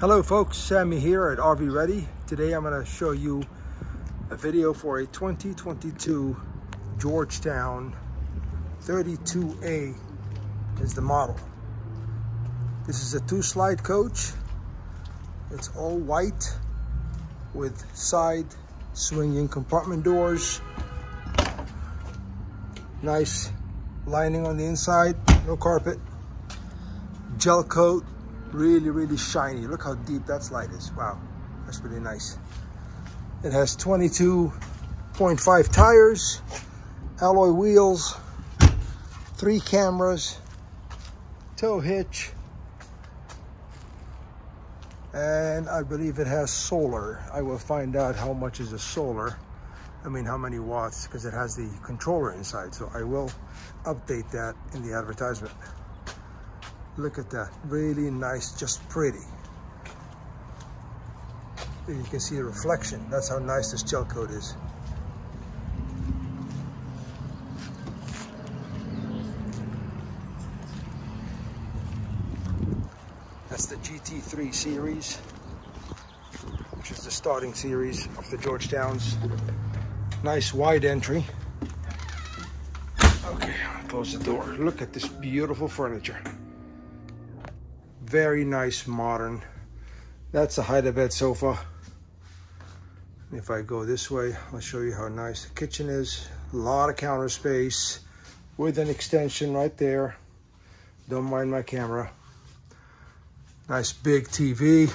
Hello folks, Sammy here at RV Ready. Today I'm going to show you a video for a 2022 Georgetown 32A is the model. This is a 2-slide coach. It's all white with side swinging compartment doors. Nice lining on the inside, no carpet. Gel coat. Really shiny. Look how deep that slide is. Wow, that's really nice. It has 22.5 tires, alloy wheels, 3 cameras, tow hitch, and I believe it has solar. I will find out how much is the solar. I mean, how many watts, because it has the controller inside. So I will update that in the advertisement. Look at that, really nice, just pretty. You can see the reflection. That's how nice this gel coat is. That's the GT3 series, which is the starting series of the Georgetowns. Nice wide entry. Okay, I'll close the door. Look at this beautiful furniture. Very nice, modern. That's a hide-a-bed sofa. If I go this way, I'll show you how nice the kitchen is. A lot of counter space with an extension right there. Don't mind my camera. Nice big TV.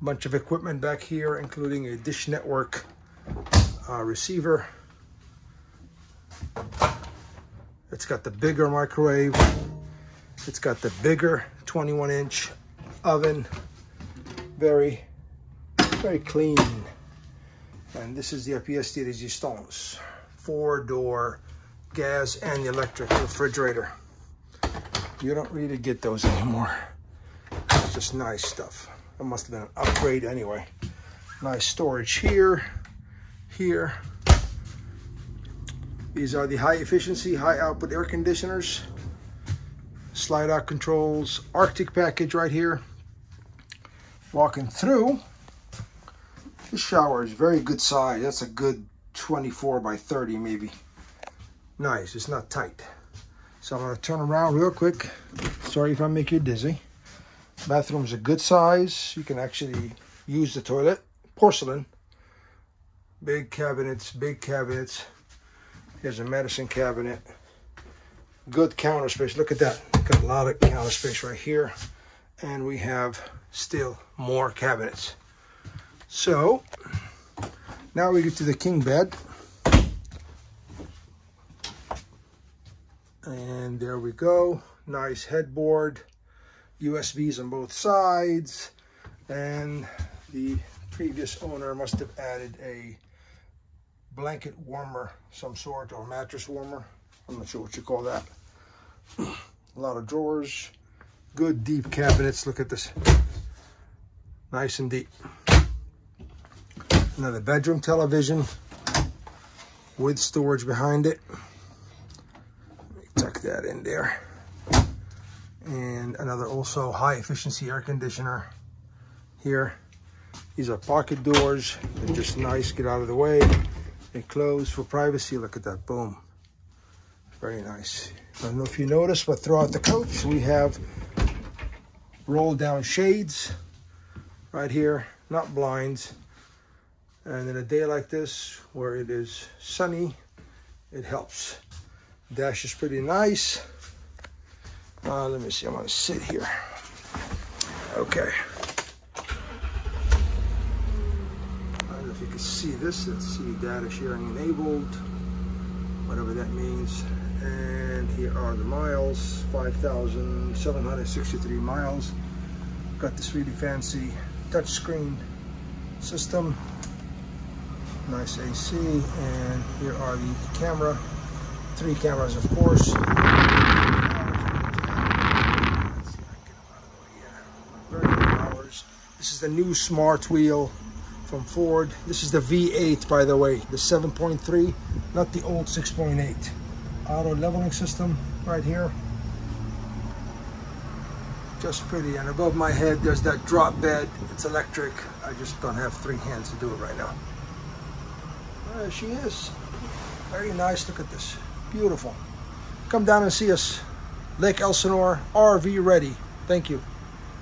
Bunch of equipment back here, including a Dish Network receiver. It's got the bigger microwave. It's got the bigger 21-inch oven. Very clean. And this is the pièce de résistance. 4-door gas and electric refrigerator. You don't really get those anymore. It's just nice stuff. It must have been an upgrade anyway. Nice storage here, here. These are the high efficiency, high output air conditioners. Slide out controls, Arctic package right here. Walking through, the shower is very good size. That's a good 24 by 30 maybe. Nice, it's not tight. So I'm gonna turn around real quick. Sorry if I make you dizzy. Bathroom's a good size. You can actually use the toilet. Porcelain. Big cabinets, big cabinets. Here's a medicine cabinet. Good counter space. Look at that. Got a lot of counter space right here. And we have still more cabinets. So now we get to the king bed. And there we go. Nice headboard. USBs on both sides. And the previous owner must have added a blanket warmer, some sort, or mattress warmer. I'm not sure what you call that. A lot of drawers, good deep cabinets. Look at this, nice and deep. Another bedroom television with storage behind it. Let me tuck that in there. And another also high efficiency air conditioner here. These are pocket doors. They're just nice, get out of the way. They close for privacy. Look at that, boom. Very nice. I don't know if you noticed, but throughout the coach, we have roll down shades right here, not blinds. And in a day like this, where it is sunny, it helps. Dash is pretty nice. Let me see, I'm gonna sit here. Okay. I don't know if you can see this. Let's see, data sharing enabled, whatever that means. And here are the miles, 5,763 miles. Got this really fancy touchscreen system. Nice AC, and here are the camera. 3 cameras, of course. Very good hours. This is the new Smart Wheel from Ford. This is the V8, by the way, the 7.3, not the old 6.8. Auto leveling system right here. Just pretty. And above my head, there's that drop bed. It's electric. I just don't have 3 hands to do it right now. There she is. Very nice. Look at this. Beautiful. Come down and see us. Lake Elsinore, RV ready. Thank you.